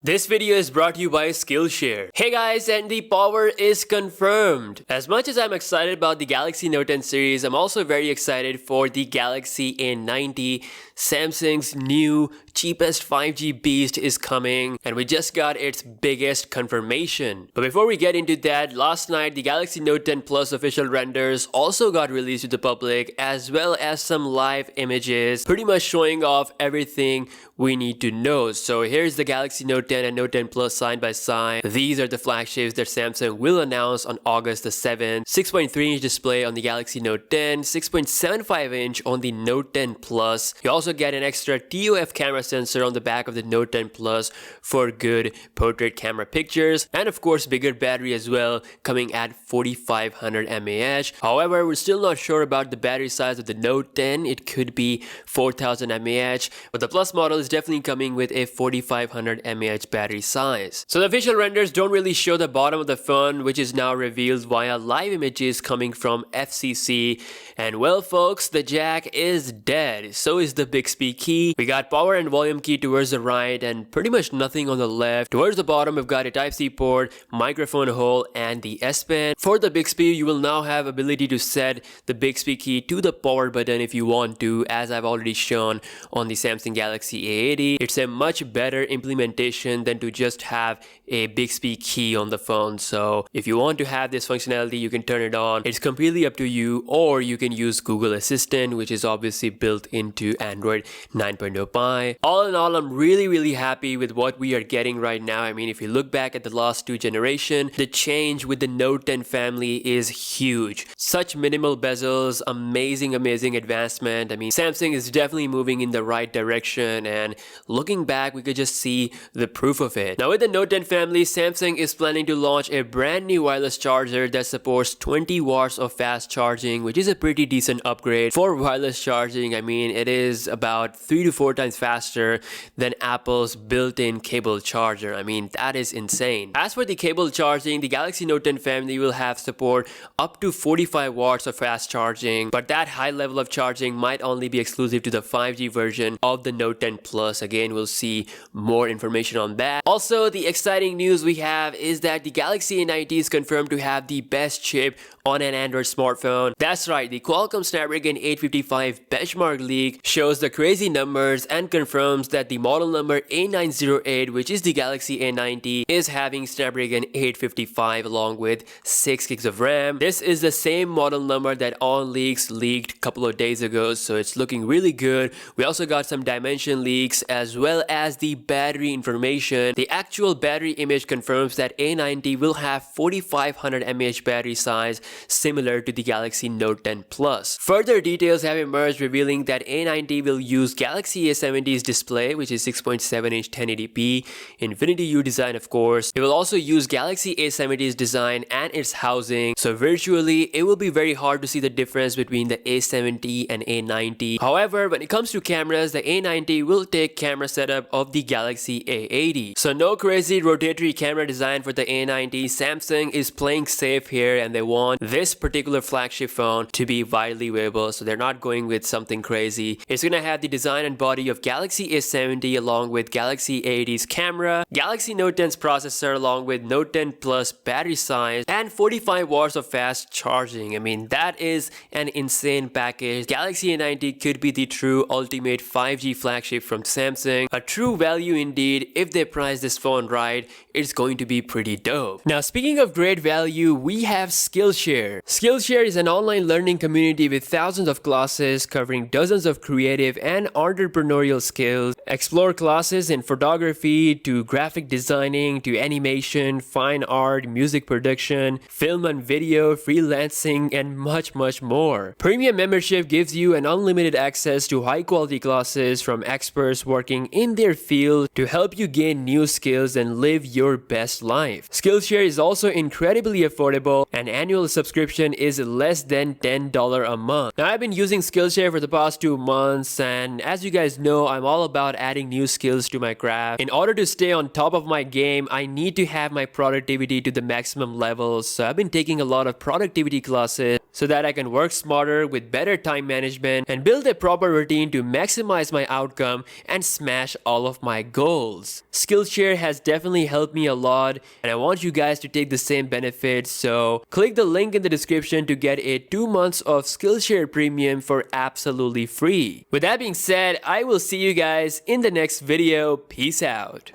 This video is brought to you by Skillshare. Hey guys, and the power is confirmed. As much as I'm excited about the Galaxy Note 10 series, I'm also very excited for the Galaxy A90. Samsung's new cheapest 5G beast is coming, and we just got its biggest confirmation. But before we get into that, last night the Galaxy Note 10 Plus official renders also got released to the public, as well as some live images, pretty much showing off everything we need to know. So here's the Galaxy Note 10 and Note 10 Plus side by side. These are the flagships that Samsung will announce on August the 7th. 6.3-inch display on the Galaxy Note 10, 6.75-inch on the Note 10 Plus. You also get an extra TOF camera sensor on the back of the Note 10 Plus for good portrait camera pictures, and of course bigger battery as well, coming at 4500 mAh. However, we're still not sure about the battery size of the Note 10. It could be 4000 mAh, but the Plus model is definitely coming with a 4500 mAh battery size. So the official renders don't really show the bottom of the phone, which is now revealed via live images coming from FCC. And well folks, the jack is dead. So is the Bixby key. We got power and volume key towards the right and pretty much nothing on the left. Towards the bottom we've got a Type-C port, microphone hole, and the S Pen. For the Bixby, you will now have ability to set the Bixby key to the power button if you want to, as I've already shown on the Samsung Galaxy A80. It's a much better implementation than to just have a Bixby key on the phone. So if you want to have this functionality, you can turn it on. It's completely up to you, or you can use Google Assistant, which is obviously built into Android 9.0 Pie. All in all, I'm really happy with what we are getting right now. I mean, if you look back at the last two generations, the change with the Note 10 family is huge. Such minimal bezels, amazing advancement. I mean, Samsung is definitely moving in the right direction, and looking back, we could just see the proof of it. Now with the Note 10 family, Samsung is planning to launch a brand new wireless charger that supports 20 watts of fast charging, which is a pretty decent upgrade for wireless charging. I mean, it is about 3 to 4 times faster than Apple's built-in cable charger. I mean, that is insane. As for the cable charging, the Galaxy Note 10 family will have support up to 45 watts of fast charging, but that high level of charging might only be exclusive to the 5G version of the Note 10 Plus. Again, we'll see more information on that. Also, the exciting news we have is that the Galaxy A90 is confirmed to have the best chip on an Android smartphone. That's right, the Qualcomm Snapdragon 855 benchmark leak shows the crazy numbers and confirms that the model number A908, which is the Galaxy A90, is having Snapdragon 855 along with 6 gigs of RAM. This is the same model number that On Leaks leaked a couple of days ago, so it's looking really good. We also got some dimension leaks as well as the battery information. The actual battery image confirms that A90 will have 4500 mAh battery size, similar to the Galaxy Note 10 Plus. Further details have emerged revealing that A90 will use Galaxy A70's display, which is 6.7-inch 1080p, Infinity U design of course. It will also use Galaxy A70's design and its housing, so virtually it will be very hard to see the difference between the A70 and A90. However, when it comes to cameras, the A90 will take camera setup of the Galaxy A80. So no crazy rotatory camera design for the A90. Samsung is playing safe here, and they want this particular flagship phone to be widely viewable, so they're not going with something crazy. It's gonna have the design and body of Galaxy A70 along with Galaxy A80's camera, Galaxy Note 10's processor along with Note 10 Plus battery size, and 45 watts of fast charging. I mean, that is an insane package. Galaxy A90 could be the true ultimate 5G flagship from Samsung. A true value indeed. If they price this phone right, it's going to be pretty dope. Now speaking of great value, we have Skillshare. Skillshare is an online learning community with thousands of classes covering dozens of creative and entrepreneurial skills. Explore classes in photography to graphic designing to animation, fine art, music production, film and video, freelancing, and much more. Premium membership gives you an unlimited access to high quality classes from experts working in their field to help you gain new skills and live your best life. Skillshare is also incredibly affordable. An annual subscription is less than $10 a month. Now I've been using Skillshare for the past 2 months, and as you guys know, I'm all about adding new skills to my craft. In order to stay on top of my game, I need to have my productivity to the maximum level, so I've been taking a lot of productivity classes. so that I can work smarter with better time management and build a proper routine to maximize my outcome and smash all of my goals. Skillshare has definitely helped me a lot, and I want you guys to take the same benefits, so click the link in the description to get a 2 months of Skillshare Premium for absolutely free. With that being said, I will see you guys in the next video. Peace out.